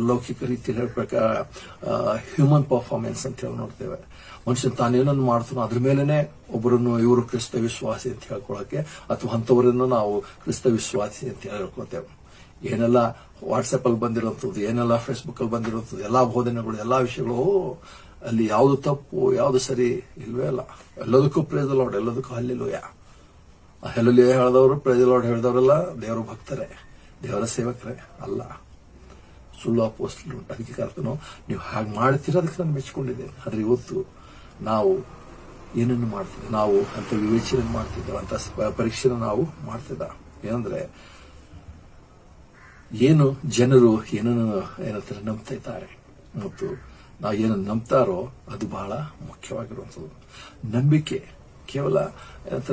ಲೌಕಿಕ ರೀತಿಯಲ್ಲಿ ಹೇಳ ಪ್ರಕಾರ ಹ್ಯೂಮನ್ ಪರ್ಫಾರ್ಮೆನ್ಸ್ ಅಂತ ಹೇಳಿ ನೋಡ್ತೇವೆ. ಮನುಷ್ಯನ್ ತಾನೇನನ್ನು ಮಾಡ್ತಾನೋ ಅದ್ರ ಮೇಲೆನೆ ಒಬ್ಬರನ್ನು ಇವರು ಕ್ರಿಸ್ತ ವಿಶ್ವಾಸಿ ಅಂತ ಹೇಳ್ಕೊಳಕ್ಕೆ ಅಥವಾ ಅಂತವರನ್ನು ನಾವು ಕ್ರಿಸ್ತ ವಿಶ್ವಾಸಿ ಅಂತ ಹೇಳ್ಕೊತೇವೆ. ಏನೆಲ್ಲ ವಾಟ್ಸ್ಆಪ್ ಅಲ್ಲಿ ಬಂದಿರುವಂತದ್ದು, ಏನೆಲ್ಲ ಫೇಸ್ಬುಕ್ ಅಲ್ಲಿ ಬಂದಿರುವಂತದ್ದು, ಎಲ್ಲಾ ಬೋಧನೆಗಳು, ಎಲ್ಲಾ ವಿಷಯಗಳು ಅಲ್ಲಿ ಯಾವ್ದು ತಪ್ಪು ಯಾವ್ದು ಸರಿ ಇಲ್ವೇ ಇಲ್ಲ. ಎಲ್ಲದಕ್ಕೂ ಪ್ರೇಸ್ ದ ಲಾರ್ಡ್, ಎಲ್ಲದಕ್ಕೂ ಹಲ್ಲೆಲೂಯಾ. ಹಲ್ಲೆಲೂಯಾ ಹೇಳಿದವರು, ಪ್ರೇಸ್ ದ ಲಾರ್ಡ್ ಹೇಳಿದವರೆಲ್ಲ ದೇವರ ಭಕ್ತರೇ, ದೇವರ ಸೇವಕರೇ ಅಲ್ಲ, ಸುಳ್ಳು ಅಪೋಸ್ತಲರು. ಅದಕ್ಕೆ ಕರ್ತನು ನೀವು ಹಾಗೆ ಮಾಡ್ತೀರ, ಅದಕ್ಕೆ ನಾನು ಮೆಚ್ಚಿಕೊಂಡಿದ್ದೇನೆ. ಆದ್ರೆ ಇವತ್ತು ನಾವು ಏನನ್ನು ಮಾಡ್ತಿದ್ದೆ, ನಾವು ಅಂತ ವಿವೇಚನೆ ಮಾಡ್ತಿದ್ದೇವೆ, ಅಂತ ಪರೀಕ್ಷೆನ ನಾವು ಮಾಡ್ತಿದ್ದ. ಏನಂದ್ರೆ ಏನು ಜನರು ಏನನ್ನು ಏನಂತಾರೆ ನಂಬ್ತಾ ಇದ್ದಾರೆ ಮತ್ತು ನಾವು ಏನನ್ನು ನಂಬ್ತಾರೋ ಅದು ಬಹಳ ಮುಖ್ಯವಾಗಿರುವಂಥದ್ದು. ನಂಬಿಕೆ ಕೇವಲ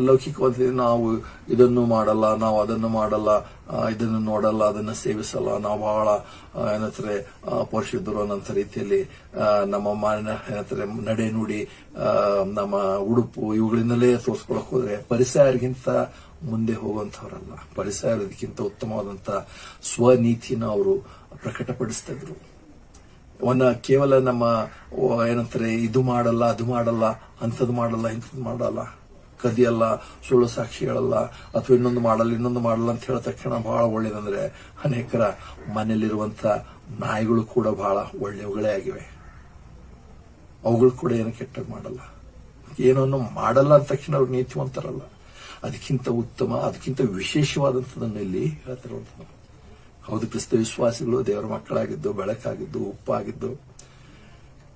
ಲೌಕಿಕವಾದ ನಾವು ಇದನ್ನು ಮಾಡಲ್ಲ, ನಾವು ಅದನ್ನು ಮಾಡಲ್ಲ, ಇದನ್ನು ನೋಡಲ್ಲ, ಅದನ್ನು ಸೇವಿಸಲ್ಲ, ನಾವು ಬಹಳ ಏನಂತಾರೆ ಪರಿಶುದ್ಧರು ಅನ್ನೋಂಥ ರೀತಿಯಲ್ಲಿ ನಮ್ಮ ಏನಂತಾರೆ ನಡೆ ನುಡಿ, ನಮ್ಮ ಉಡುಪು ಇವುಗಳಿಂದಲೇ ತೋರಿಸ್ಕೊಳಕ್ ಹೋದ್ರೆ ಪರಿಸರಗಿಂತ ಮುಂದೆ ಹೋಗುವಂತವರಲ್ಲ. ಪರಿಸರದಕ್ಕಿಂತ ಉತ್ತಮವಾದಂತ ಸ್ವನೀತಿನ ಅವರು ಪ್ರಕಟಪಡಿಸ್ತಾ ಇದ್ರು. ಕೇವಲ ನಮ್ಮ ಏನಂತಾರೆ ಇದು ಮಾಡಲ್ಲ, ಅದು ಮಾಡಲ್ಲ, ಅಂಥದ್ದು ಮಾಡಲ್ಲ, ಇಂಥದ್ದು ಮಾಡಲ್ಲ, ಕದಿಯಲ್ಲ, ಸುಳ್ಳು ಸಾಕ್ಷಿ ಹೇಳಲ್ಲ, ಅಥವಾ ಇನ್ನೊಂದು ಮಾಡಲ್ಲ ಅಂತ ಹೇಳಿದ ತಕ್ಷಣ ಬಹಳ ಒಳ್ಳೇದಂದ್ರೆ ಅನೇಕರ ಮನೆಯಲ್ಲಿರುವಂತ ನಾಯಿಗಳು ಕೂಡ ಬಹಳ ಒಳ್ಳೆಯವುಗಳೇ ಆಗಿವೆ. ಅವುಗಳು ಕೂಡ ಏನು ಕೆಟ್ಟದ್ದು ಮಾಡಲ್ಲ, ಏನನ್ನು ಮಾಡಲ್ಲ ಅಂದ ತಕ್ಷಣ ಅವ್ರು ನೀತಿವಂತರಲ್ಲ. ಅದಕ್ಕಿಂತ ಉತ್ತಮ, ಅದಕ್ಕಿಂತ ವಿಶೇಷವಾದಂಥದನ್ನು ಇಲ್ಲಿ ಹೇಳ್ತಿರುವಂಥದ್ದು. ಹೌದು, ಕ್ರಿಸ್ತ ವಿಶ್ವಾಸಿಗಳು ದೇವರ ಮಕ್ಕಳಾಗಿದ್ದು, ಬೆಳಕಾಗಿದ್ದು, ಉಪ್ಪಾಗಿದ್ದು,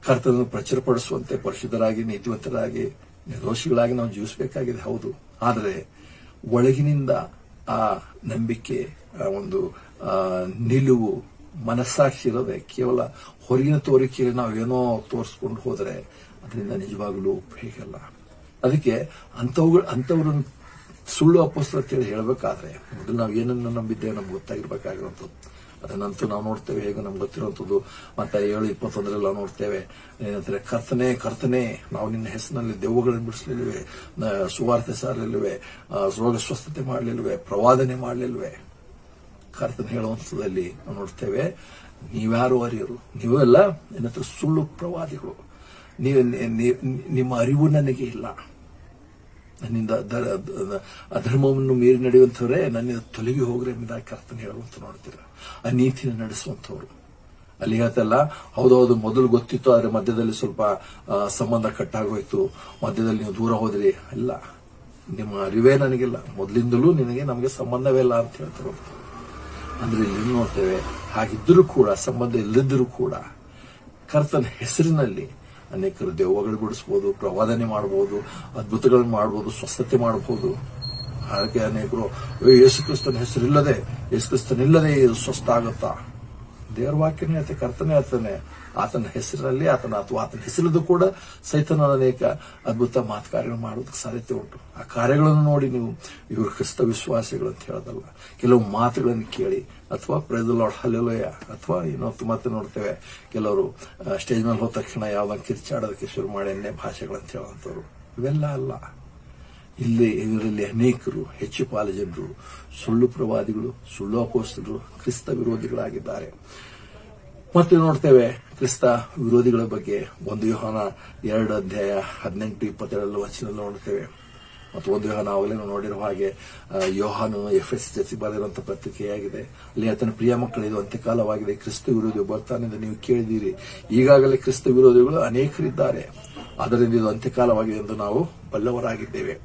ಕರ್ತನನ್ನು ಪ್ರಚುರಪಡಿಸುವಂತೆ ಪರಿಶುದ್ಧರಾಗಿ, ನೀತಿವಂತರಾಗಿ, ನಿರ್ದೋಷಿಗಳಾಗಿ ನಾವು ಜೀವಿಸಬೇಕಾಗಿದೆ. ಹೌದು, ಆದರೆ ಒಳಗಿನಿಂದ ಆ ನಂಬಿಕೆ, ಒಂದು ನಿಲುವು, ಮನಸ್ಸಾಕ್ಷಿ ಇರೋದೆ ಕೇವಲ ಹೊರಗಿನ ತೋರಿಕೆಯಲ್ಲಿ ನಾವೇನೋ ತೋರಿಸ್ಕೊಂಡು ಹೋದರೆ ಅದರಿಂದ ನಿಜವಾಗಲೂ ಉಪಯೋಗ. ಅದಕ್ಕೆ ಅಂಥವ್ರನ್ನ ಸುಳ್ಳು ಅಪೋಸ್ತಲರು ಅಂತೇಳಿ ಹೇಳಬೇಕಾದ್ರೆ ಮೊದಲು ನಾವು ಏನನ್ನು ನಂಬಿದ್ದೇವೆ ನಮ್ಗೆ ಗೊತ್ತಾಗಿರ್ಬೇಕಾಗಿರುವಂಥದ್ದು. ಅದನ್ನಂತೂ ನಾವು ನೋಡ್ತೇವೆ, ಹೇಗೆ ನಮ್ಗೆ ಗೊತ್ತಿರುವಂಥದ್ದು. ಮತ್ತೆ 7:21 ನಾವು ನೋಡ್ತೇವೆ, ಏನಂತಾರೆ, ಕರ್ತನೆ ನಾವು ನಿನ್ನ ಹೆಸರಿನಲ್ಲಿ ದೆವ್ವಗಳನ್ನು ಬಿಡಿಸಲಿಲ್ವೇ, ಸುವಾರ್ತೆ ಸಾರಲಿಲ್ವೇ, ರೋಗ ಸ್ವಸ್ಥತೆ ಮಾಡಲಿಲ್ವೇ, ಪ್ರವಾದನೆ ಮಾಡಲಿಲ್ವೇ. ಕರ್ತನ ಹೇಳುವಂಥದ್ದಲ್ಲಿ ನಾವು ನೋಡ್ತೇವೆ, ನೀವ್ಯಾರು ಅರಿಯರು, ನೀವೆಲ್ಲ ಏನಂತಾರೆ ಸುಳ್ಳು ಪ್ರವಾದಿಗಳು, ನಿಮ್ಮ ಅರಿವು ನನಗೆ ಇಲ್ಲ, ನನ್ನಿಂದ ಅಧರ್ಮವನ್ನು ಮೀರಿ ನಡೆಯುವಂಥವ್ರೆ ನನ್ನಿಂದ ತೊಲಗಿ ಹೋಗ್ರೆ ಎಂಬುದಾಗಿ ಕರ್ತನ ಹೇಳುವಂತ ನೋಡ್ತೀರ. ಆ ನೀತಿನ ನಡೆಸುವಂಥವ್ರು ಅಲ್ಲಿ ಹೇಳ್ತಲ್ಲ. ಹೌದೌದು, ಮೊದಲು ಗೊತ್ತಿತ್ತು, ಆದ್ರೆ ಮಧ್ಯದಲ್ಲಿ ಸ್ವಲ್ಪ ಸಂಬಂಧ ಕಟ್ಟಾಗೋಯ್ತು, ಮಧ್ಯದಲ್ಲಿ ನೀವು ದೂರ ಹೋದ್ರಿ. ಇಲ್ಲ, ನಿಮ್ಮ ಅರಿವೇ ನನಗಿಲ್ಲ, ಮೊದಲಿಂದಲೂ ನಮಗೆ ಸಂಬಂಧವೇ ಇಲ್ಲ ಅಂತ ಹೇಳ್ತಾರೆ. ಅಂದ್ರೆ ಇಲ್ಲಿ ನೋಡ್ತೇವೆ, ಹಾಗಿದ್ದರೂ ಕೂಡ, ಸಂಬಂಧ ಇಲ್ಲದಿದ್ದರೂ ಕೂಡ ಕರ್ತನ ಹೆಸರಿನಲ್ಲಿ ಅನೇಕರು ದೆವ್ವಗಳು ಬಿಡಿಸಬಹುದು, ಪ್ರವಾದನೆ ಮಾಡಬಹುದು, ಅದ್ಭುತಗಳನ್ನು ಮಾಡಬಹುದು, ಸ್ವಸ್ಥತೆ ಮಾಡಬಹುದು. ಹಾಗೆ ಅನೇಕರು ಯೇಸುಕ್ರಿಸ್ತನ ಹೆಸರಿಲ್ಲದೆ ಸ್ವಸ್ಥ ಆಗುತ್ತಾ? ದೇವರ ವಾಕ್ಯನೇ ಹೇಳ್ತೆ, ಕರ್ತನೇ ಹೇಳ್ತಾನೆ, ಆತನ ಹೆಸರಿನಲ್ಲಿ ಅಥವಾ ಆತನ ಹೆಸರದು ಕೂಡ ಸೈತನ ಅನೇಕ ಅದ್ಭುತ ಕಾರ್ಯಗಳು ಮಾಡೋದಕ್ಕೆ ಸಾಧ್ಯತೆ ಉಂಟು. ಆ ಕಾರ್ಯಗಳನ್ನು ನೋಡಿ ನೀವು ಇವರು ಕ್ರಿಸ್ತ ವಿಶ್ವಾಸಿಗಳು ಅಂತ ಹೇಳೋದಲ್ಲ. ಕೆಲವು ಮಾತುಗಳನ್ನು ಕೇಳಿ ಅಥವಾ ಪ್ರೈಸ್ ದ ಲಾರ್ಡ್ ಹಲ್ಲೆಲೂಯಾ ಅಥವಾ ಇನ್ನೊಂದು ಮತ್ತೆ ನೋಡ್ತೇವೆ, ಕೆಲವರು ಸ್ಟೇಜ್ ಮೇಲೆ ಹೋದ ತಕ್ಷಣ ಯಾವ್ದನ್ನ ಕಿರ್ಚಾಡೋದಕ್ಕೆ ಶುರು ಮಾಡಿ ಅನ್ಯ ಭಾಷೆಗಳಂತ ಹೇಳುವಂಥವ್ರು. ಇವೆಲ್ಲ ಅಲ್ಲ. ಇದರಲ್ಲಿ ಅನೇಕರು, ಹೆಚ್ಚು ಪಾಲು ಜನರು ಸುಳ್ಳು ಪ್ರವಾದಿಗಳು, ಸುಳ್ಳು ಅಪೋಸ್ತಲರು, ಕ್ರಿಸ್ತ ವಿರೋಧಿಗಳಾಗಿದ್ದಾರೆ. ಮತ್ತೆ ನೋಡ್ತೇವೆ ಕ್ರಿಸ್ತ ವಿರೋಧಿಗಳ ಬಗ್ಗೆ 1 ಯೋಹಾನ 2:18-22 ನೋಡ್ತೇವೆ. ಮತ್ತು 1 ಯೋಹಾನ ಆಗಲೇ ನೋಡಿರುವ ಹಾಗೆ ಯೋಹಾನು ಎಫೆಸಸ್ ಬರೆದಿರುವಂತಹ ಪತ್ರಿಕೆಯಾಗಿದೆ. ಅಲ್ಲಿ ಆತನ ಪ್ರಿಯ ಮಕ್ಕಳು, ಇದು ಅಂತ್ಯಕಾಲವಾಗಿದೆ, ಕ್ರಿಸ್ತ ವಿರೋಧಿ ಬರ್ತಾನೆಂದು ನೀವು ಕೇಳಿದ್ದೀರಿ, ಈಗಾಗಲೇ ಕ್ರಿಸ್ತ ವಿರೋಧಿಗಳು ಅನೇಕರಿದ್ದಾರೆ, ಅದರಿಂದ ಇದು ಅಂತ್ಯಕಾಲವಾಗಿದೆ ಎಂದು ನಾವು ಬಲ್ಲವರಾಗಿದ್ದೇವೆ.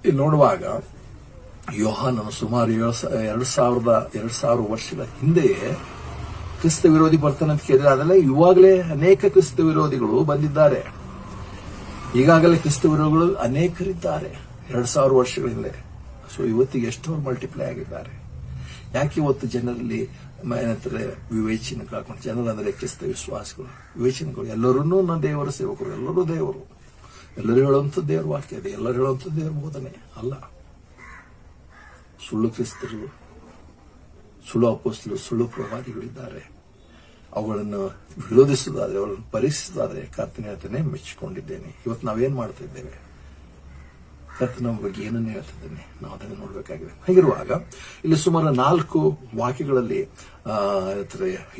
ಇಲ್ಲಿ ನೋಡುವಾಗ ಯೋಹಾನನು ಸುಮಾರು 2000 ವರ್ಷಗಳ ಹಿಂದೆಯೇ ಕ್ರಿಸ್ತ ವಿರೋಧಿ ಬರ್ತಾನೆ ಅಂತ ಕೇಳಿದ್ರೆ, ಅದೆಲ್ಲ ಇವಾಗಲೇ ಅನೇಕ ಕ್ರಿಸ್ತ ವಿರೋಧಿಗಳು ಬಂದಿದ್ದಾರೆ. ಈಗಾಗಲೇ ಕ್ರಿಸ್ತ ವಿರೋಧಿಗಳು ಅನೇಕರಿದ್ದಾರೆ 2000 ವರ್ಷಗಳ ಹಿಂದೆ. ಸೊ ಇವತ್ತಿಗೆ ಎಷ್ಟೋ ಮಲ್ಟಿಪ್ಲೈ ಆಗಿದ್ದಾರೆ. ಯಾಕೆ ಇವತ್ತು ಜನರಲ್ಲಿ ಏನಂತಾರೆ ವಿವೇಚನೆ ಕಳ್ಕೊಂಡು, ಜನರಂದ್ರೆ ಕ್ರಿಸ್ತ ವಿಶ್ವಾಸಗಳು, ವಿವೇಚನೆಗಳು, ಎಲ್ಲರೂ ದೇವರ ಸೇವಕರು, ಎಲ್ಲರೂ ದೇವರು, ಎಲ್ಲರೂ ಹೇಳುವಂಥ ದೇವರ ವಾಕ್ಯ ಇದೆ, ಎಲ್ಲರೂ ಹೇಳುವಂಥ ದೇವರ ಬೋಧನೆ ಅಲ್ಲ. ಸುಳ್ಳು ಕ್ರಿಸ್ತರು, ಸುಳ್ಳು ಅಪೋಸ್ತಲರು, ಸುಳ್ಳು ಪ್ರವಾದಿಗಳಿದ್ದಾರೆ. ಅವುಗಳನ್ನು ವಿರೋಧಿಸುವುದಾದ್ರೆ, ಅವರನ್ನು ಪರೀಕ್ಷಿಸುವುದಾದ್ರೆ ಕರ್ತನೇ ಮೆಚ್ಚಿಕೊಂಡಿದ್ದೇನೆ. ಇವತ್ತು ನಾವೇನ್ ಮಾಡ್ತಾ ಇದ್ದೇವೆ? ಕರ್ತನ ನಮ್ಮ ಬಗ್ಗೆ ಏನನ್ನು ಹೇಳ್ತಿದ್ದೇನೆ ನಾವು ಅದನ್ನು ನೋಡಬೇಕಾಗಿದೆ. ಹಾಗಿರುವಾಗ ಇಲ್ಲಿ ಸುಮಾರು 4 ವಾಕ್ಯಗಳಲ್ಲಿ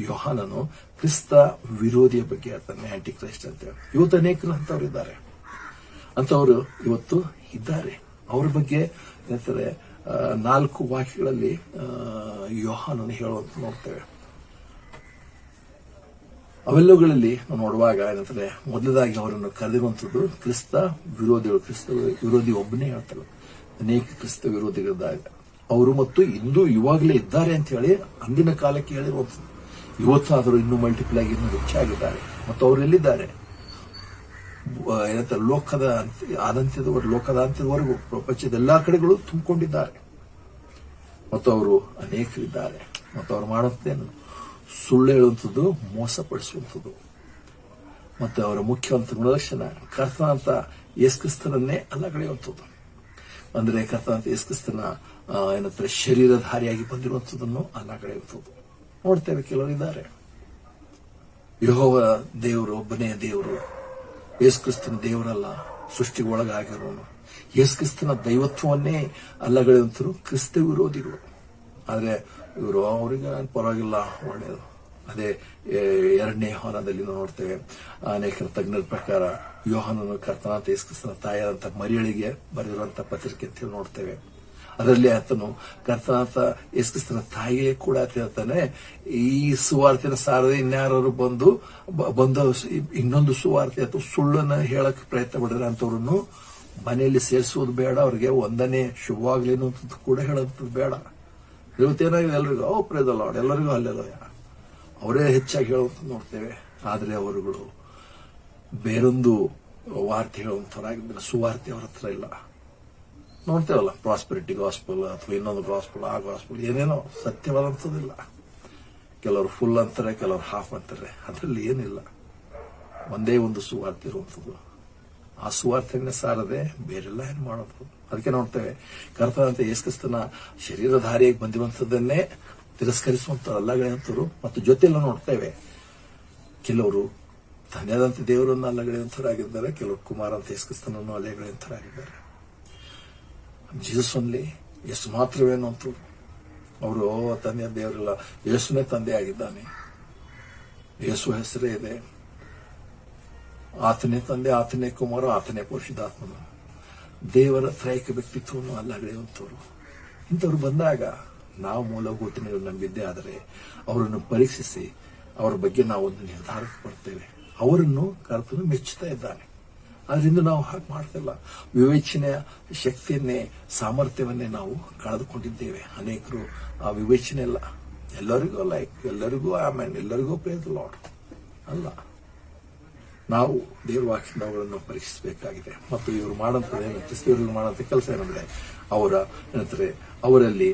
ಯೋಹಾನನು ಕ್ರಿಸ್ತ ವಿರೋಧಿಯ ಬಗ್ಗೆ ಹೇಳ್ತಾನೆ, ಆಂಟಿ ಕ್ರೈಸ್ಟ್ ಅಂತ. ಇವತ್ತು ಅನೇಕರು ಅಂತವ್ರು ಇದ್ದಾರೆ, ಅಂತವರು ಇವತ್ತು ಇದ್ದಾರೆ. ಅವ್ರ ಬಗ್ಗೆ ಹೇಳ್ತಾರೆ 4 ವಾಕ್ಯಗಳಲ್ಲಿ ಯೋಹಾನನು ಹೇಳುವಂತ ನೋಡ್ತೇವೆ. ಅವೆಲ್ಲವುಗಳಲ್ಲಿ ನಾವು ನೋಡುವಾಗ ಏನಂತಾರೆ, ಮೊದಲದಾಗಿ ಅವರನ್ನು ಕರೆದಿರುವಂತದ್ದು ಕ್ರಿಸ್ತ ವಿರೋಧಿಗಳು. ಕ್ರಿಸ್ತ ವಿರೋಧಿ ಒಬ್ಬನೇ ಹೇಳ್ತಾರೆ, ಅನೇಕ ಕ್ರಿಸ್ತ ವಿರೋಧಿಗಳಿದ್ದಾರೆ ಅವರು, ಮತ್ತು ಇಂದು ಇವಾಗಲೇ ಇದ್ದಾರೆ ಅಂತ ಹೇಳಿ ಅಂದಿನ ಕಾಲಕ್ಕೆ ಹೇಳಿರುವಂಥದ್ದು. ಇವತ್ತು ಆದರೂ ಇನ್ನೂ ಮಲ್ಟಿಪ್ಲ್ ಆಗಿ ಇನ್ನೂ ಹೆಚ್ಚಾಗಿದ್ದಾರೆ. ಮತ್ತು ಅವರು ಎಲ್ಲಿದ್ದಾರೆ? ಏನಂತಾರೆ, ಲೋಕದ ಅಂತ್ಯದವರೆಗೂ ಪ್ರಪಂಚದ ಎಲ್ಲಾ ಕಡೆಗಳು ತುಂಬಿಕೊಂಡಿದ್ದಾರೆ. ಮತ್ತು ಅವರು ಅನೇಕರಿದ್ದಾರೆ. ಮತ್ತು ಅವರು ಮಾಡುತ್ತೇನು? ಸುಳ್ಳು ಹೇಳುವಂಥದ್ದು, ಮೋಸಪಡಿಸುವಂಥದ್ದು. ಮತ್ತು ಅವರ ಮುಖ್ಯವಂತ ಗುಣಲಕ್ಷಣ ಕರ್ತನಾಂತ ಯೇಸುಕ್ರಿಸ್ತನನ್ನೇ ಅಲ್ಲಗಳೆಯುವಂಥದ್ದು. ಅಂದ್ರೆ ಕರ್ತನಾಂತ ಯೇಸುಕ್ರಿಸ್ತನ ಏನಂತಾರೆ ಶರೀರಧಾರಿಯಾಗಿ ಬಂದಿರುವಂಥದ್ದನ್ನು ಅಲ್ಲಗಳೆಯುವಂಥದ್ದು ನೋಡ್ತೇವೆ. ಕೆಲವರಿದ್ದಾರೆ, ಯೆಹೋವ ದೇವರು ಒಬ್ಬನೇ ದೇವರು, ಯೇಸುಕ್ರಿಸ್ತನ ದೇವರಲ್ಲ, ಸೃಷ್ಟಿಗೆ ಒಳಗಾಗಿರೋನು. ಯೇಸುಕ್ರಿಸ್ತನ ದೈವತ್ವವನ್ನೇ ಅಲ್ಲಗಳೆಯುವಂಥರು ಕ್ರಿಸ್ತ ವಿರೋಧಿಗಳು. ಆದ್ರೆ ಇವರು ಅವರಿಗೆ ಪರವಾಗಿಲ್ಲ, ಒಳ್ಳೆಯದು. ಅದೇ 2ನೇ ಯೋಹಾನದಲ್ಲಿ ನಾವು ನೋಡ್ತೇವೆ, ಅನೇಕ ತಜ್ಞರ ಪ್ರಕಾರ ಯೋಹಾನನು ಕರ್ತನಾಂತ ಯೇಸುಕ್ರಿಸ್ತನ ತಾಯಿಯಾದಂಥ ಮರಿಯಳಿಗೆ ಬರೆದಿರುವಂತಹ ಪತ್ರಿಕೆ ಅಂತ ಹೇಳಿ ನೋಡ್ತೇವೆ. ಅದರಲ್ಲಿ ಆತನು ಕರ್ತನಾಂತ ಯೇಸುಕ್ರಿಸ್ತನ ತಾಯಿಯೇ ಕೂಡ ಹೇಳ್ತಾನೆ, ಈ ಸುವಾರ್ತೆನ ಸಾರದೆ ಇನ್ಯಾರು ಬಂದು ಇನ್ನೊಂದು ಸುವಾರ್ತೆ ಅಥವಾ ಸುಳ್ಳನ್ನು ಹೇಳಕ್ ಪ್ರಯತ್ನ ಪಡಿದ್ರೆ ಅಂತವ್ರನ್ನು ಮನೆಯಲ್ಲಿ ಸೇರಿಸುವುದು ಬೇಡ, ಅವ್ರಿಗೆ ಒಂದನೇ ಶುಭವಾಗ್ಲೇನು ಅಂತ ಕೂಡ ಹೇಳೋದು ಬೇಡ. ಇವತ್ತೇನಾಗಿದೆ, ಎಲ್ರಿಗೂ ಪ್ರೇದ ಲಾರ್ಡ್, ಎಲ್ಲರಿಗೂ ಅಲ್ಲೆಲ್ಲ ಅವರೇ ಹೆಚ್ಚಾಗಿ ಹೇಳುವಂತ ನೋಡ್ತೇವೆ. ಆದರೆ ಅವರುಗಳು ಬೇರೊಂದು ವಾರ್ತೆ ಹೇಳುವಂತವರಾಗಿದ್ದರೆ ಸುವಾರ್ತೆ ಅವರ ಹತ್ರ ಇಲ್ಲ. ನೋಡ್ತೇವಲ್ಲ, ಪ್ರಾಸ್ಪೆರಿಟಿ ಗಾಸ್ಪಲ್ ಅಥವಾ ಇನ್ನೊಂದು ಗಾಸ್ಪಲ್, ಆ ಗಾಸ್ಪಲ್ ಏನೇನೋ ಸತ್ಯವಾದಂಥದ್ದಿಲ್ಲ. ಕೆಲವರು ಫುಲ್ ಅಂತಾರೆ, ಕೆಲವರು ಹಾಫ್ ಅಂತಾರೆ. ಅದರಲ್ಲಿ ಏನಿಲ್ಲ, ಒಂದೇ ಒಂದು ಸುವಾರ್ತೆ ಇರುವಂಥದ್ದು. ಆ ಸುವಾರ್ತೆಯನ್ನೇ ಸಾರದೆ ಬೇರೆಲ್ಲ ಏನು ಮಾಡೋದು. ಅದಕ್ಕೆ ನೋಡ್ತೇವೆ, ಕರ್ತನಾಂತ ಯೇಸುಕ್ರಿಸ್ತನ ಶರೀರಧಾರಿಯಾಗಿ ಬಂದಿರುವಂಥದ್ದನ್ನೇ ತಿರಸ್ಕರಿಸುವಂತ ಅಲ್ಲಗಳೆಯುವಂಥವ್ರು. ಮತ್ತು ಜೊತೆಲ್ಲ ನೋಡ್ತೇವೆ, ಕೆಲವರು ತಂದೆಯಾದಂಥ ದೇವರನ್ನು ಅಲ್ಲಗಳೆಯುವಂಥವರಾಗಿದ್ದಾರೆ, ಕೆಲವರು ಕುಮಾರ ಅಂತ ಯೇಸುಕ್ರಿಸ್ತನನ್ನು ಅಲ್ಲಗಳೆಯುವಂಥವರಾಗಿದ್ದಾರೆ. ಜೀಸಸ್ ಓನ್ಲಿ, ಯೇಸು ಮಾತ್ರವೇನು ಅಂತ ಅವರು ತಂದೆಯ ದೇವರಿಲ್ಲ, ಯೇಸುನೇ ತಂದೆ ಆಗಿದ್ದಾನೆ, ಯೇಸು ಹೆಸರೇ ಇದೆ, ಆತನೇ ತಂದೆ, ಆತನೇ ಕುಮಾರ, ಆತನೇ ಪರಿಶುದ್ಧಾತ್ಮನು. ದೇವರ ತ್ರೈಕ ವ್ಯಕ್ತಿತ್ವವನ್ನು ಅಲ್ಲಗಳೆಯುವಂಥವ್ರು. ಇಂಥವ್ರು ಬಂದಾಗ ನಾವು ಮೂಲಭೂತಗಳನ್ನು ನಂಬಿದ್ದೇ ಆದರೆ ಅವರನ್ನು ಪರೀಕ್ಷಿಸಿ ಅವರ ಬಗ್ಗೆ ನಾವು ಒಂದು ನಿರ್ಧಾರಕ್ಕೆ ಬರ್ತೇವೆ. ಅವರನ್ನು ಕರ್ತನು ಮೆಚ್ಚುತ್ತಾ ಇದ್ದಾನೆ. ಅದರಿಂದ ನಾವು ಹಾಗೆ ಮಾಡ್ತಿಲ್ಲ. ವಿವೇಚನೆಯ ಶಕ್ತಿಯನ್ನೇ, ಸಾಮರ್ಥ್ಯವನ್ನೇ ನಾವು ಕಳೆದುಕೊಂಡಿದ್ದೇವೆ. ಅನೇಕರು ಆ ವಿವೇಚನೆ ಇಲ್ಲ, ಎಲ್ಲರಿಗೂ ಎಲ್ಲರಿಗೂ ಆಮೇಲೆ ಎಲ್ಲರಿಗೂ ಪ್ರೇಸ್ ಲಾರ್ಡ್ ಅಲ್ಲ. ನಾವು ದೇವ್ರ ವಾಕ್ಯದಿಂದ ಅವರನ್ನು ಪರೀಕ್ಷಿಸಬೇಕಾಗಿದೆ. ಮತ್ತು ಇವರು ಮಾಡುವಂಥದ್ದೇನು, ಕ್ರಿಸ್ತವರಿಗೆ ಮಾಡುವಂಥ ಕೆಲಸ ಏನಂದ್ರೆ, ಅವರಲ್ಲಿ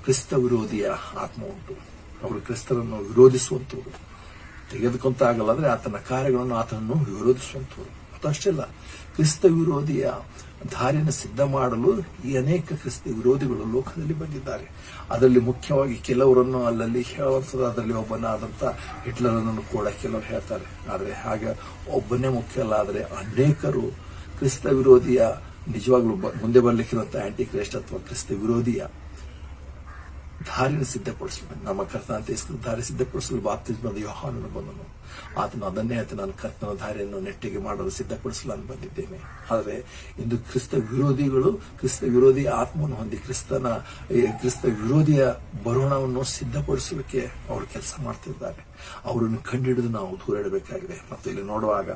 ಕ್ರಿಸ್ತ ವಿರೋಧಿಯ ಆತ್ಮ ಉಂಟು. ಅವರು ಕ್ರಿಸ್ತರನ್ನು ವಿರೋಧಿಸುವಂಥವ್ರು. ತೆಗೆದುಕೊಂತ ಆಗಲ್ಲ, ಅಂದ್ರೆ ಆತನ ಕಾರ್ಯಗಳನ್ನು ಆತನನ್ನು ವಿರೋಧಿಸುವಂಥವ್ರು. ಮತ್ತು ಅಷ್ಟೆಲ್ಲ, ಕ್ರಿಸ್ತ ವಿರೋಧಿಯ ದಾರಿಯನ್ನು ಸಿದ್ಧ ಮಾಡಲು ಈ ಅನೇಕ ಕ್ರಿಸ್ತ ವಿರೋಧಿಗಳು ಲೋಕದಲ್ಲಿ ಬಂದಿದ್ದಾರೆ. ಅದರಲ್ಲಿ ಮುಖ್ಯವಾಗಿ ಕೆಲವರನ್ನು ಅಲ್ಲಲ್ಲಿ ಹೇಳುವಂಥದ್ದು. ಅದರಲ್ಲಿ ಒಬ್ಬನಾದಂಥ ಹಿಟ್ಲರನ್ನು ಕೂಡ ಕೆಲವರು ಹೇಳ್ತಾರೆ. ಆದರೆ ಹಾಗೆ ಒಬ್ಬನೇ ಮುಖ್ಯ ಅಲ್ಲ, ಆದರೆ ಅನೇಕರು ಕ್ರಿಸ್ತ ವಿರೋಧಿಯ ನಿಜವಾಗ್ಲೂ ಮುಂದೆ ಬರ್ಲಿಕ್ಕಿರುವಂಥ ಆಂಟಿ ಕ್ರೈಸ್ಟ್ ಅಥವಾ ಕ್ರಿಸ್ತ ವಿರೋಧಿಯ ದಾರಿಯನ್ನು ಸಿದ್ಧಪಡಿಸಲು, ನಮ್ಮ ಕರ್ತನಾಂತ ಯೇಸು ದಾರಿ ಸಿದ್ಧಪಡಿಸಲು ಬಾಪ್ತಿಸ್ಮದ ಯೋಹಾನನು ಬಂದನು. ಆತನು ಅದನ್ನೇ ನಾನು ಕರ್ತನ ದಾರಿಯನ್ನು ನೆಟ್ಟಿಗೆ ಮಾಡಲು ಸಿದ್ಧಪಡಿಸಲು ನಾನು ಬಂದಿದ್ದೇನೆ. ಆದರೆ ಇಂದು ಕ್ರಿಸ್ತ ವಿರೋಧಿಗಳು ಕ್ರಿಸ್ತ ವಿರೋಧಿಯ ಆತ್ಮವನ್ನು ಹೊಂದಿ ಕ್ರಿಸ್ತ ವಿರೋಧಿಯ ಬರೋಣವನ್ನು ಸಿದ್ಧಪಡಿಸಲಿಕ್ಕೆ ಅವರು ಕೆಲಸ ಮಾಡ್ತಿದ್ದಾರೆ. ಅವರನ್ನು ಕಂಡುಹಿಡಿದು ನಾವು ದೂರ ಇಡಬೇಕಾಗಿದೆ. ಮತ್ತು ಇಲ್ಲಿ ನೋಡುವಾಗ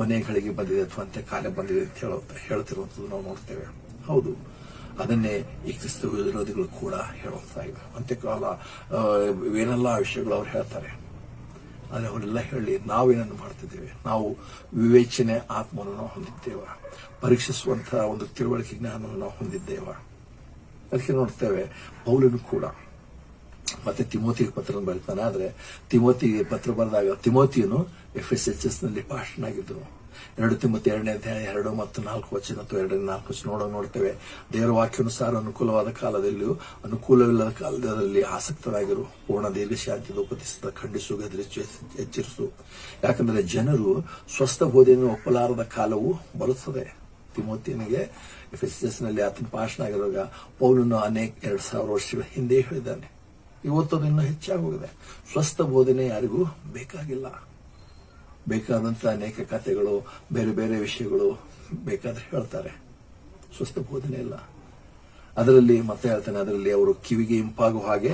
ಕೊನೆಗಳಿಗೆ ಬಂದಿದೆ ಅಥವಾ ಅಂತ್ಯಕಾಲ ಬಂದಿದೆ ಅಂತ ಹೇಳ್ತಿರುವಂಥದ್ದು ನಾವು ನೋಡ್ತೇವೆ. ಹೌದು, ಅದನ್ನೇ ಈ ಕ್ರಿಸ್ತ ವಿರೋಧಿಗಳು ಕೂಡ ಹೇಳುವಂತಾಗಿದೆ. ಅಂತ್ಯಕಾಲ ಏನೆಲ್ಲ ವಿಷಯಗಳು ಅವ್ರು ಹೇಳ್ತಾರೆ. ಆದರೆ ಅವರೆಲ್ಲ ಹೇಳಿ ನಾವೇನನ್ನು ಮಾಡ್ತಿದ್ದೇವೆ? ನಾವು ವಿವೇಚನೆ ಆತ್ಮವನ್ನು ನಾವು ಹೊಂದಿದ್ದೇವ, ಪರೀಕ್ಷಿಸುವಂತಹ ಒಂದು ತಿಳುವಳಿಕೆ ಜ್ಞಾನವನ್ನು ನಾವು ಹೊಂದಿದ್ದೇವ. ಅದಕ್ಕೆ ನೋಡ್ತೇವೆ, ಪೌಲನು ಕೂಡ ಮತ್ತೆ ತಿಮೋತಿಗೆ ಪತ್ರ ಬರೀತಾನೆ. ಆದ್ರೆ ತಿಮೋತಿಗೆ ಪತ್ರ ಬರೆದಾಗ ತಿಮೋತಿಯನು FSHS ನಲ್ಲಿ ಪಾಸ್ಟರ್ನಾಗಿದ್ದನು. 2 ತಿಮೋತಿ 2ನೇ ಅಧ್ಯಾಯ 2 ಮತ್ತು 4 ವಚನ ಅಥವಾ 2-4 ನೋಡ್ತೇವೆ. ದೇವರ ವಾಕ್ಯಾನುಸಾರ ಅನುಕೂಲವಾದ ಕಾಲದಲ್ಲಿಯೂ ಅನುಕೂಲವಿಲ್ಲದ ಕಾಲದಲ್ಲಿ ಆಸಕ್ತರಾಗಿರು, ಪೂರ್ಣ ದೀರ್ಘ ಶಾಂತಿಯಿಂದ ಉಪದೇಶದ ಖಂಡಿಸು, ಗದರಿಸು, ಎಚ್ಚರಿಸು. ಯಾಕಂದ್ರೆ ಜನರು ಸ್ವಸ್ಥ ಬೋಧೆಯನ್ನು ಒಪ್ಪಲಾರದ ಕಾಲವು ಬರುತ್ತದೆ. ತಿಮೋತಿಯನಿಗೆ ಎಫೆಸಸ್ ನಲ್ಲಿ ಆತನ ಭಾಷಣ ಆಗಿರುವಾಗ ಪೌಲನು 2000 ವರ್ಷಗಳ ಹಿಂದೆ ಹೇಳಿದ್ದಾನೆ. ಇವತ್ತು ಇನ್ನೂ ಹೆಚ್ಚಾಗಿ ಹೋಗಿದೆ. ಸ್ವಸ್ಥ ಬೋಧನೆ ಯಾರಿಗೂ ಬೇಕಾಗಿಲ್ಲ. ಬೇಕಾದಂತ ಅನೇಕ ಕಥೆಗಳು, ಬೇರೆ ಬೇರೆ ವಿಷಯಗಳು ಬೇಕಾದ್ರೆ ಹೇಳ್ತಾರೆ. ಸ್ವಸ್ಥ ಬೋಧನೆ ಇಲ್ಲ. ಅದರಲ್ಲಿ ಮತ್ತೆ ಹೇಳ್ತಾನೆ, ಅದರಲ್ಲಿ ಅವರು ಕಿವಿಗೆ ಇಂಪಾಗುವ ಹಾಗೆ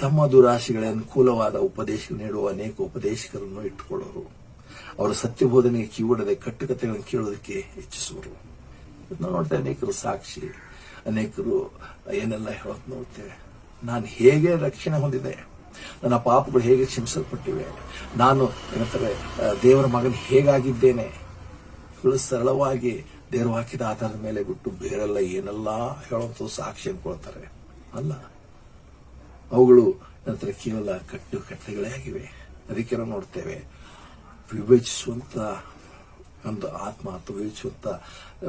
ತಮ್ಮ ದುರಾಶೆಗಳ ಅನುಕೂಲವಾದ ಉಪದೇಶ ನೀಡುವ ಅನೇಕ ಉಪದೇಶಕರನ್ನು ಇಟ್ಟುಕೊಳ್ಳೋರು. ಅವರು ಸತ್ಯ ಬೋಧನೆಗೆ ಕಿವಿಡದೆ ಕಟ್ಟುಕತೆಗಳನ್ನು ಕೇಳೋದಕ್ಕೆ ಹೆಚ್ಚಿಸುವರು. ನಾವು ನೋಡ್ತೇವೆ, ಅನೇಕರು ಸಾಕ್ಷಿ, ಅನೇಕರು ಏನೆಲ್ಲ ಹೇಳೋದು ನೋಡ್ತೇವೆ. ನಾನು ಹೇಗೆ ರಕ್ಷಣೆ ಹೊಂದಿದೆ, ನನ್ನ ಪಾಪಗಳು ಹೇಗೆ ಕ್ಷಮಿಸಲ್ಪಟ್ಟಿವೆ, ನಾನು ಏನಂತಾರೆ ದೇವರ ಮಗನ ಹೇಗಾಗಿದ್ದೇನೆ, ಸರಳವಾಗಿ ದೇವರು ಹಾಕಿದ ಆಧಾರದ ಮೇಲೆ ಬಿಟ್ಟು ಬೇರೆಲ್ಲ ಏನೆಲ್ಲ ಹೇಳುವಂತ ಸಾಕ್ಷಿ ಅನ್ಕೊಳ್ತಾರೆ. ಅಲ್ಲ, ಅವುಗಳು ನಂತರ ಕೇವಲ ಕಟ್ಟುಕತೆಗಳೇ ಆಗಿವೆ. ಅದಕ್ಕೆ ನಾವು ನೋಡ್ತೇವೆ, ವಿವೇಚಿಸುವಂತ ಒಂದು ಆತ್ಮ ಅಥವಾ ವಿವೇಚಿಸುವಂತ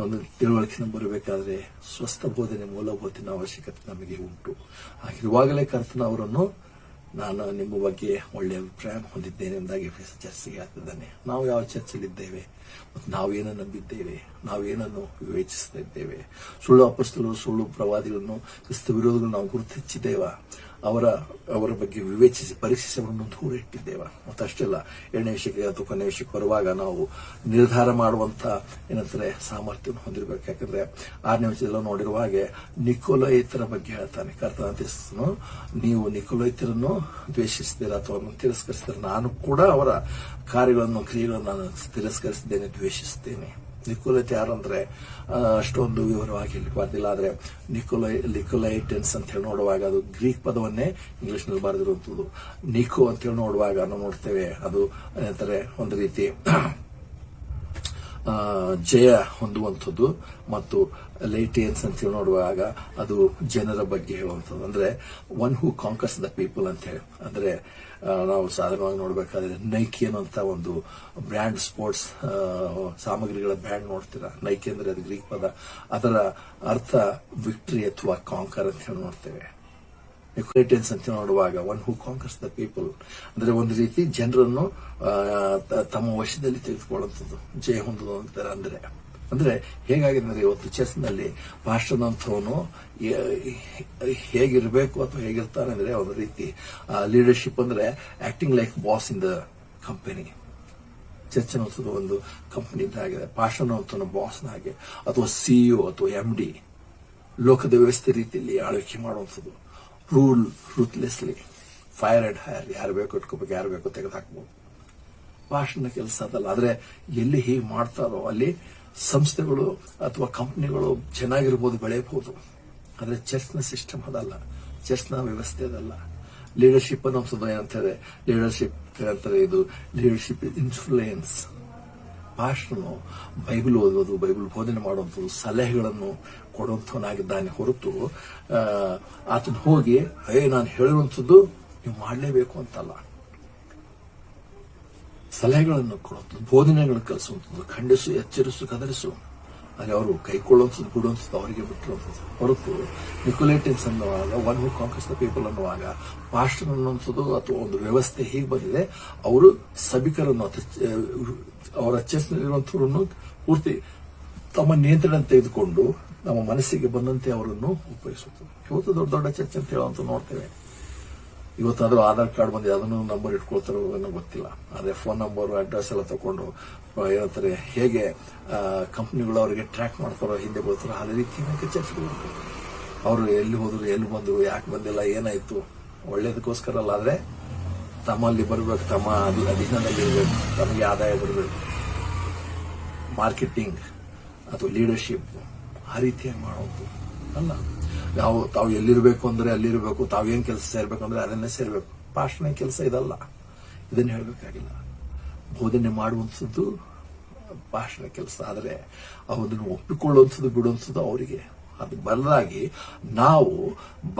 ಒಂದು ತಿಳುವಳಿಕೆ ಬರಬೇಕಾದ್ರೆ ಸ್ವಸ್ಥ ಬೋಧನೆ, ಮೂಲಬೋಧನೆ ಅವಶ್ಯಕತೆ ನಮಗೆ ಉಂಟು. ಹಾಗಿರುವಾಗಲೇ ಕರ್ತನ ಅವರನ್ನು ನಾನು ನಿಮ್ಮ ಬಗ್ಗೆ ಒಳ್ಳೆಯ ಅಭಿಪ್ರಾಯ ಹೊಂದಿದ್ದೇನೆ ಎಂದಾಗಿ ಚರ್ಚೆಗೆ ಆಗ್ತಿದ್ದಾನೆ. ನಾವು ಯಾವ ಚರ್ಚೆಯಲ್ಲಿದ್ದೇವೆ ಮತ್ತು ನಾವೇನನ್ನು ನಂಬಿದ್ದೇವೆ, ನಾವೇನನ್ನು ವಿವೇಚಿಸ್ತಾ ಇದ್ದೇವೆ. ಸುಳ್ಳು ಅಪೊಸ್ತಲರು, ಸುಳ್ಳು ಪ್ರವಾದಿಗಳನ್ನು, ಕ್ರಿಸ್ತ ವಿರೋಧಿಗಳನ್ನು ನಾವು ಗುರುತಿಸಿದ್ದೇವ, ಅವರ ಬಗ್ಗೆ ವಿವೇಚಿಸಿ ಪರೀಕ್ಷಿಸಿ ಅವರನ್ನು ದೂರ ಇಟ್ಟಿದ್ದೇವ. ಮತ್ತು ಅಷ್ಟೆಲ್ಲ 2ನೇ ವಿಷಯಕ್ಕೆ ಅಥವಾ ಕೊನೆಯ ವಿಷಯಕ್ಕೆ ಬರುವಾಗ ನಾವು ನಿರ್ಧಾರ ಮಾಡುವಂತ ಏನಂತಾರೆ ಸಾಮರ್ಥ್ಯವನ್ನು ಹೊಂದಿರಬೇಕು. ಯಾಕಂದ್ರೆ 6ನೇ ವಿಷಯದಲ್ಲ ನೋಡಿರುವ ಹಾಗೆ ನಿಕೋಲೈತರ ಬಗ್ಗೆ ಹೇಳ್ತಾನೆ ಕರ್ತನು, ನೀವು ನಿಕೋಲೈತರನ್ನು ದ್ವೇಷಿಸಿದ್ದೀರಾ ಅಥವಾ ತಿರಸ್ಕರಿಸಿದ್ದೀರಾ, ನಾನು ಕೂಡ ಅವರ ಕಾರ್ಯಗಳನ್ನು ಕ್ರಿಯೆಗಳನ್ನು ನಾನು ತಿರಸ್ಕರಿಸಿದ್ದೇನೆ, ದ್ವೇಷಿಸುತ್ತೇನೆ. ನಿಕೋಲೈಟ್ ಯಾರಂದ್ರೆ ಅಷ್ಟೊಂದು ವಿವರವಾಗಿ ಬರ್ದಿಲ್ಲ. ಆದ್ರೆ ನಿಕೋಲೈಟನ್ಸ್ ಅಂತ ಹೇಳಿ ನೋಡುವಾಗ ಅದು ಗ್ರೀಕ್ ಪದವನ್ನೇ ಇಂಗ್ಲಿಷ್ ನಲ್ಲಿ ಬರೆದಿರುವಂತದ್ದು. ನಿಕೋ ಅಂತ ಹೇಳಿ ನೋಡುವಾಗ ನಾವು ನೋಡ್ತೇವೆ, ಅದು ಏನಂತಾರೆ ಒಂದು ರೀತಿ ಜಯ ಹೊಂದುವಂಥದ್ದು. ಮತ್ತು ಲೈಟಿಯನ್ಸ್ ಅಂತ ಹೇಳಿ ನೋಡುವಾಗ ಅದು ಜನರ ಬಗ್ಗೆ ಹೇಳುವಂಥದ್ದು. ಅಂದ್ರೆ ಒನ್ ಹೂ ಕಾಂಕರ್ಸ್ ದ ಪೀಪಲ್ ಅಂತ ಹೇಳಿ. ಅಂದ್ರೆ ನಾವು ಸಾಧಾರಣವಾಗಿ ನೋಡ್ಬೇಕಾದ್ರೆ ನೈಕಿ ಅನ್ನುವಂತ ಒಂದು ಬ್ರ್ಯಾಂಡ್, ಸ್ಪೋರ್ಟ್ಸ್ ಸಾಮಗ್ರಿಗಳ ಬ್ರ್ಯಾಂಡ್ ನೋಡ್ತೀರಾ. ನೈಕಿ ಅಂದ್ರೆ ಅದು ಗ್ರೀಕ್ ಪದ, ಅದರ ಅರ್ಥ ವಿಕ್ಟರಿ ಅಥವಾ ಕಾಂಕರ್ ಅಂತ ಹೇಳಿ ನೋಡ್ತೇವೆ. ನಿಕೋಲೈಟನ್ಸ್ ಅಂತ ನೋಡುವಾಗ ಒನ್ ಹೂ ಕಾಂಕರ್ಸ್ ದ ಪೀಪಲ್ ಅಂದ್ರೆ ಒಂದು ರೀತಿ ಜನರನ್ನು ತಮ್ಮ ವಶದಲ್ಲಿ ತೆಗೆದುಕೊಳ್ಳುವಂಥದ್ದು, ಜಯ ಹೊಂದುವುದು ಅಂತಾರೆ. ಅಂದ್ರೆ ಹೇಗಾಗಿದೆ ಅಂದ್ರೆ ಇವತ್ತು ಚೆಸ್ನಲ್ಲಿ ಪಾಸ್ಟರ್ ಅಂತವನು ಹೇಗಿರಬೇಕು ಅಥವಾ ಹೇಗಿರ್ತಾನೆ ಅಂದ್ರೆ ಒಂದು ರೀತಿ ಲೀಡರ್ಶಿಪ್ ಅಂದ್ರೆ acting like boss in the company. Church ಅನ್ನೋದು ಒಂದು ಕಂಪನಿ ಇದ್ದಾಗಿದೆ. ಪಾಸ್ಟರ್ ಅಂತವನು ಬಾಸ್ನ ಹಾಗೆ, ಅಥವಾ ಸಿಇಒ ಅಥವಾ MD ಲೋಕದ ವ್ಯವಸ್ಥೆ ರೀತಿಯಲ್ಲಿ ಆಳ್ವಿಕೆ ಮಾಡುವಂಥದ್ದು. ರೂಲ್ ರೂತ್ಲೆಸ್ಲಿ, ಫೈರ್ ಅಂಡ್ ಹೈರ್, ಯಾರು ಬೇಕು ಇಟ್ಕೋಬೇಕು, ಯಾರು ಬೇಕು ತೆಗೆದು ಹಾಕ್ಬೋದು. ಪಾಸ್ಟರ್ನ ಕೆಲಸ ಅದಲ್ಲ. ಆದ್ರೆ ಎಲ್ಲಿ ಹೀಗೆ ಮಾಡ್ತಾರೋ ಅಲ್ಲಿ ಸಂಸ್ಥೆಗಳು ಅಥವಾ ಕಂಪನಿಗಳು ಚೆನ್ನಾಗಿರ್ಬೋದು, ಬೆಳೆಯಬಹುದು. ಆದ್ರೆ ಚರ್ಚ್ನ ಸಿಸ್ಟಮ್ ಅದಲ್ಲ, ಚರ್ಚ್ನ ವ್ಯವಸ್ಥೆ ಅದಲ್ಲ. ಲೀಡರ್ಶಿಪ್ ಅನ್ನೋದು ಏನಂತಾರೆ, ಲೀಡರ್ಶಿಪ್ ಏನಂತಾರೆ, ಇದು ಲೀಡರ್ಶಿಪ್ ಇನ್ಫ್ಲೂಯೆನ್ಸ್. ಪಾಸ್ಟರ್ನು ಬೈಬಲ್ ಓದುವುದು, ಬೈಬಲ್ ಬೋಧನೆ ಮಾಡುವಂಥದ್ದು, ಸಲಹೆಗಳನ್ನು ಕೊಡುವಂಥವನಾಗಿದ್ದಾನೆ ಹೊರತು ಆತನ ಹೋಗಿ ನಾನು ಹೇಳಿರುವಂಥದ್ದು ನೀವು ಮಾಡಲೇಬೇಕು ಅಂತಲ್ಲ. ಸಲಹೆಗಳನ್ನು ಕೊಡುವಂಥದ್ದು, ಬೋಧನೆಗಳನ್ನು ಕಲಿಸುವಂಥದ್ದು, ಖಂಡಿಸು, ಎಚ್ಚರಿಸು, ಕದರಿಸು, ಅಲ್ಲಿ ಅವರು ಕೈಕೊಳ್ಳುವಂಥದ್ದು, ಬಿಡುವಂಥದ್ದು ಅವರಿಗೆ ಬಿಟ್ಟಿರುವಂಥದ್ದು ಹೊರತು ನಿಕೋಲೈಟನ್ಸ್ ಅನ್ನುವಾಗ ಒನ್ ಹೂ ಕಾಂಕರ್ಸ್ ದ ಪೀಪಲ್ ಅನ್ನುವಾಗ ಪಾಸ್ಟರ್ ಅನ್ನುವಂಥದ್ದು ಅಥವಾ ಒಂದು ವ್ಯವಸ್ಥೆ ಹೀಗೆ ಬಂದಿದೆ. ಅವರು ಸಭಿಕರನ್ನು ಅವರ ಚರ್ಚ್ನಲ್ಲಿರುವಂಥವ್ರನ್ನು ಪೂರ್ತಿ ತಮ್ಮ ನಿಯಂತ್ರಣ ತೆಗೆದುಕೊಂಡು ನಮ್ಮ ಮನಸ್ಸಿಗೆ ಬಂದಂತೆ ಅವರನ್ನು ಉಪಯೋಗಿಸುತ್ತದೆ. ಇವತ್ತು ದೊಡ್ಡ ದೊಡ್ಡ ಚರ್ಚ್ ಅಂತ ಹೇಳುವಂತ ನೋಡ್ತೇವೆ. ಇವತ್ತಾದ್ರೂ ಆಧಾರ್ ಕಾರ್ಡ್ ಬಂದಿದೆ, ಅದನ್ನು ನಂಬರ್ ಇಟ್ಕೊಳ್ತಾರೋ ಅನ್ನೋ ಗೊತ್ತಿಲ್ಲ. ಆದ್ರೆ ಫೋನ್ ನಂಬರ್, ಅಡ್ರೆಸ್ ಎಲ್ಲ ತಗೊಂಡು ಏನಂತಾರೆ ಹೇಗೆ ಕಂಪನಿಗಳು ಅವರಿಗೆ ಟ್ರ್ಯಾಕ್ ಮಾಡ್ತಾರೋ, ಹಿಂದೆ ಬರ್ತಾರೋ, ಅದೇ ರೀತಿ ಚರ್ಚ್ಗಳು ಅವರು ಎಲ್ಲಿ ಹೋದ್ರು, ಎಲ್ಲಿ ಬಂದ್ರು, ಯಾಕೆ ಬಂದಿಲ್ಲ, ಏನಾಯ್ತು, ಒಳ್ಳೇದಕ್ಕೋಸ್ಕರ ಅಲ್ಲ. ಆದ್ರೆ ತಮ್ಮಲ್ಲಿ ಬರಬೇಕು, ತಮ್ಮ ಅಧೀನದಲ್ಲಿ ಇರಬೇಕು, ತಮಗೆ ಆದಾಯ ಬರಬೇಕು. ಮಾರ್ಕೆಟಿಂಗ್ ಅಥವಾ ಲೀಡರ್ಶಿಪ್ ಆ ರೀತಿಯಾಗಿ ಮಾಡುವುದು ಅಲ್ಲ. ತಾವು ಎಲ್ಲಿರಬೇಕು ಅಂದ್ರೆ ಅಲ್ಲಿರಬೇಕು, ತಾವೇನ್ ಕೆಲಸ ಸೇರ್ಬೇಕು ಅಂದ್ರೆ ಅದನ್ನೇ ಸೇರ್ಬೇಕು. ಪಾಸ್ಟರ್ನ ಕೆಲಸ ಇದಲ್ಲ, ಇದನ್ನ ಹೇಳಬೇಕಾಗಿಲ್ಲ. ಬೋಧನೆ ಮಾಡುವಂಥದ್ದು ಪಾಸ್ಟರ್ನ ಕೆಲಸ. ಆದ್ರೆ ಅದನ್ನು ಒಪ್ಪಿಕೊಳ್ಳುವಂಥದ್ದು, ಬಿಡುವಂಥದ್ದು ಅವರಿಗೆ. ಅದು ಬದಲಾಗಿ ನಾವು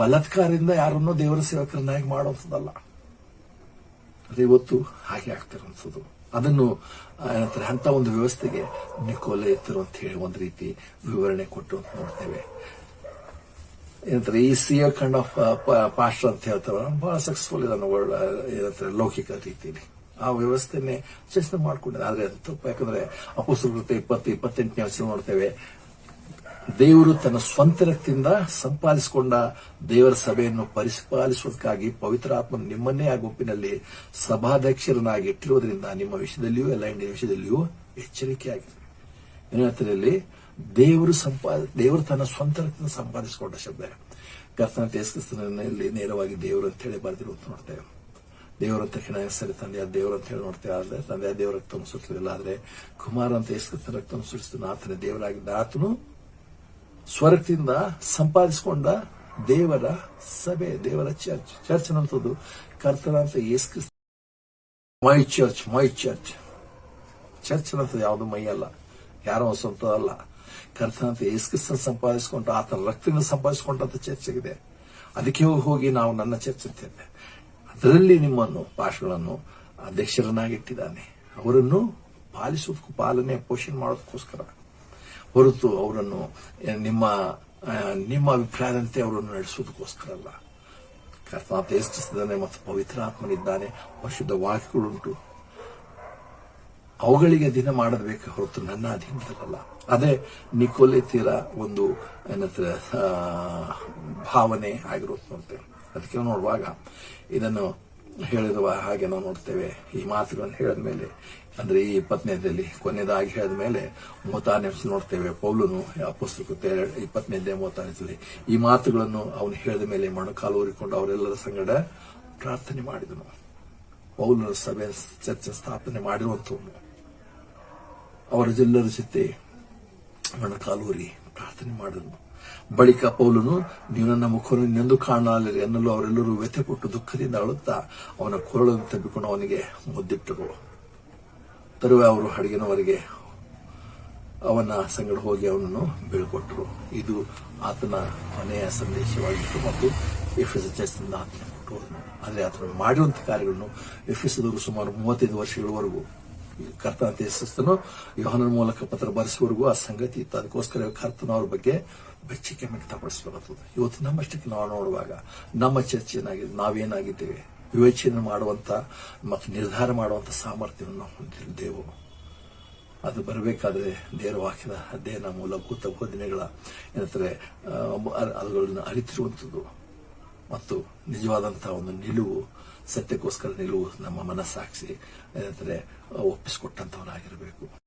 ಬಲಾತ್ಕಾರದಿಂದ ಯಾರನ್ನೋ ದೇವರ ಸೇವಕರನ್ನಾಗಿ ಮಾಡುವಂಥದ್ದಲ್ಲ. ಅದು ಇವತ್ತು ಹಾಗೆ ಆಗ್ತಿರುವಂಥದ್ದು. ಅದನ್ನು ಅಂತ ಒಂದು ವ್ಯವಸ್ಥೆಗೆ ನಿಕೋಲೈತರು ಅಂತ ಹೇಳಿ ಒಂದು ರೀತಿ ವಿವರಣೆ ಕೊಟ್ಟು ನೋಡ್ತೇವೆ. ಏನಂತಾರೆ, ಈ ಸಿಯರ್ ಕೈಂಡ್ ಆಫ್ ಪಾಸ್ಟರ್ ಅಂತ ಹೇಳ್ತಾರೆ, ಬಹಳ ಸಕ್ಸಸ್ಫುಲ್ ಇದನ್ನು ಏನಂತಾರೆ ಲೌಕಿಕ ರೀತಿಯಲ್ಲಿ ಆ ವ್ಯವಸ್ಥೆನೆ ಚರ್ಚೆ ಮಾಡ್ಕೊಂಡಿದೆ. ಆದ್ರೆ ಅದು ತಪ್ಪು. ಯಾಕಂದ್ರೆ ಅಪೊಸ್ತಲರ ಕೃತ್ಯ 20-28ನೇ ವಚನ ನೋಡ್ತೇವೆ, ದೇವರು ತನ್ನ ಸ್ವಂತ ರಕ್ತದಿಂದ ಸಂಪಾದಿಸಿಕೊಂಡ ದೇವರ ಸಭೆಯನ್ನು ಪರಿಪಾಲಿಸುವುದಕ್ಕಾಗಿ ಪವಿತ್ರಾತ್ಮ ನಿಮ್ಮನ್ನೇ ಆ ಗುಂಪಿನಲ್ಲಿ ಸಭಾಧ್ಯಕ್ಷರನ್ನಾಗಿ ಇಟ್ಟಿರುವುದರಿಂದ ನಿಮ್ಮ ವಿಷಯದಲ್ಲಿಯೂ ಎಲ್ಲ ಇಂಡಿಯ ವಿಷಯದಲ್ಲಿಯೂ ಎಚ್ಚರಿಕೆಯಾಗಿದೆ. ಏನಂತರಲ್ಲಿ ದೇವರು ತನ್ನ ಸ್ವಂತ ರಕ್ತದಿಂದ ಸಂಪಾದಿಸಿಕೊಂಡ ಶಬ್ದ ಕರ್ತನ ಯೇಸುಕ್ರಿಸ್ತನಲ್ಲಿ ನೇರವಾಗಿ ದೇವರು ಅಂತ ಹೇಳಿ ಬರೆದಿರುವಂತ ನೋಡ್ತೇವೆ. ದೇವರ ತಕ್ಷಣ ಸರಿ ತಂದೆಯ ದೇವರು ಅಂತ ಹೇಳಿ ನೋಡ್ತೇವೆ. ಆದ್ರೆ ತಂದೆಯ ದೇವರ ರಕ್ತವನ್ನು ಸುರಿಸಲಿಲ್ಲ, ಆದ್ರೆ ಕುಮಾರ ಅಂತ ಯೇಸುಕ್ರಿಸ್ತನ ರಕ್ತವನ್ನು ಸುರಿಸಿದ ಆತನ ದೇವರಾಗಿದ್ದ ಆತನು ಸ್ವರಕ್ತಿಯಿಂದ ಸಂಪಾದಿಸಿಕೊಂಡ ದೇವರ ಸಭೆ, ದೇವರ ಚರ್ಚ್ ಅನ್ನುವಂಥದ್ದು ಕರ್ತನ ಅಂತ ಯೇಸುಕ್ರಿಸ್ತ ಮೈ ಚರ್ಚ್ ಅನ್ನೋದು ಯಾವುದು ಮೈ ಅಲ್ಲ, ಯಾರೋ ಸ್ವಂತ ಅಲ್ಲ. ಕರ್ತನ ಅಂತ ಯೇಸುಕ್ರಿಸ್ತನ ಸಂಪಾದಿಸಿಕೊಂಡು ಆತನ ರಕ್ತದಿಂದ ಸಂಪಾದಿಸಿಕೊಂಡಂತ ಚರ್ಚ್ ಆಗಿದೆ. ಅದಕ್ಕೆ ಹೋಗಿ ನಾವು ನನ್ನ ಚರ್ಚ್ ಅಂತೇವೆ. ಅದರಲ್ಲಿ ನಿಮ್ಮನ್ನು ಪಾಸ್ಟರ್ಗಳನ್ನು ಅಧ್ಯಕ್ಷರನ್ನಾಗಿಟ್ಟಿದ್ದಾನೆ. ಅವರನ್ನು ಪಾಲನೆ ಪೋಷಣೆ ಮಾಡೋದಕ್ಕೋಸ್ಕರ ಹೊರತು ಅವರನ್ನು ನಿಮ್ಮ ಅಭಿಪ್ರಾಯದಂತೆ ಅವರನ್ನು ನಡೆಸುವುದಕ್ಕೋಸ್ಕರ ಅಲ್ಲ. ಕರ್ತನಾಥ ಯೇಸುಕ್ರಿಸ್ತನೇ ಮತ್ತು ಪವಿತ್ರ ಆತ್ಮನಿದ್ದಾನೆ, ಪರಿಶುದ್ಧ ವಾಕ್ಯಗಳುಂಟು, ಅವುಗಳಿಗೆ ಅಧೀನ ಮಾಡಬೇಕು ಹೊರತು ನನ್ನ ಅಧೀನದಲ್ಲ. ಅದೇ ನಿಕೋಲೇತಿಯರ ಒಂದು ಭಾವನೆ ಆಗಿರುತ್ತಂತೆ. ಅದಕ್ಕೆ ನೋಡುವಾಗ ಇದನ್ನು ಹೇಳಿರುವ ಹಾಗೆ ನಾವು ನೋಡ್ತೇವೆ. ಈ ಮಾತುಗಳನ್ನು ಹೇಳಿದ ಮೇಲೆ, ಅಂದ್ರೆ ಈ 20ನೇದಲ್ಲಿ ಕೊನೆಯದಾಗಿ ಹೇಳಿದ ಮೇಲೆ 36 ನೋಡ್ತೇವೆ. ಪೌಲನು ಪುಸ್ತಕ 20ನೇ ಈ ಮಾತುಗಳನ್ನು ಅವನು ಹೇಳಿದ ಮೇಲೆ ಮೊಣಕಾಲು ಊರಿಕೊಂಡು ಅವರೆಲ್ಲರ ಸಂಗಡ ಪ್ರಾರ್ಥನೆ ಮಾಡಿದನು. ಪೌಲನ ಸಭೆ ಚರ್ಚೆ ಸ್ಥಾಪನೆ ಮಾಡಿರುವಂತವನು ಅವರ ಎಲ್ಲರ ಜೊತೆ ಮೊಣಕಾಲೂರಿ ಪ್ರಾರ್ಥನೆ ಮಾಡಿದನು. ಬಳಿಕ ಪೌಲನು, ನೀವು ನನ್ನ ಮುಖವನ್ನು ಇನ್ನೆಂದು ಕಾಣಲಿರಿ ಎನ್ನಲು ಅವರೆಲ್ಲರೂ ವ್ಯಥೆಪಟ್ಟು ದುಃಖದಿಂದ ಅಳುತ್ತಾ ಅವನ ಕೊರಳನ್ನು ತಬ್ಬಿಕೊಂಡು ಅವನಿಗೆ ಮುದ್ದಿಟ್ಟರು. ತರುವೆ ಅವರು ಹಡಗಿನವರೆಗೆ ಅವನ ಸಂಗಡ ಹೋಗಿ ಅವನನ್ನು ಬೀಳ್ಕೊಟ್ಟರು. ಇದು ಆತನ ಕೊನೆಯ ಸಂದೇಶವಾಗಿತ್ತು ಮತ್ತು ಎಫೆಸ ಚರ್ಚ್ನಿಂದ ಆತನ ಕೊಟ್ಟು ಆದರೆ ಆತನು ಮಾಡಿರುವಂತಹ ಕಾರ್ಯಗಳನ್ನು ಎಫೆಸದವರು ಸುಮಾರು 35 ವರ್ಷಗಳವರೆಗೂ ಕರ್ತನ ಯೇಸುಕ್ರಿಸ್ತನು ಯೋಹಾನನ ಮೂಲಕ ಪತ್ರ ಬರೆಸುವವರೆಗೂ ಆ ಸಂಗತಿ ಇತ್ತು. ಅದಕ್ಕೋಸ್ಕರ ಕರ್ತನ ಅವ್ರ ಬಗ್ಗೆ ಬೆಚ್ಚಿಕೆ ವ್ಯಕ್ತಪಡಿಸಬಾರದು. ಇವತ್ತು ನಮ್ಮಷ್ಟಕ್ಕೆ ನಾವು ನೋಡುವಾಗ ನಮ್ಮ ಚರ್ಚೆ ಏನಾಗಿದೆ, ನಾವೇನಾಗಿದ್ದೇವೆ, ವಿವೇಚನೆ ಮಾಡುವಂತ ಮತ್ತು ನಿರ್ಧಾರ ಮಾಡುವಂತ ಸಾಮರ್ಥ್ಯವನ್ನು ನಾವು ಹೊಂದಿದ್ದೇವೆ. ಅದು ಬರಬೇಕಾದ್ರೆ ದೇವರ ವಾಕ್ಯದ ಅಧ್ಯಯನ, ಮೂಲಭೂತ ಬೋಧನೆಗಳ ಅವುಗಳನ್ನು ಅರಿತಿರುವಂಥದ್ದು ಮತ್ತು ನಿಜವಾದಂತಹ ಒಂದು ನಿಲುವು, ಸತ್ಯಕ್ಕೋಸ್ಕರ ನಿಲುವು ನಮ್ಮ ಮನಸ್ಸಾಕ್ಷಿ ಒಪ್ಪಿಸಿಕೊಟ್ಟಂತವರಾಗಿರಬೇಕು.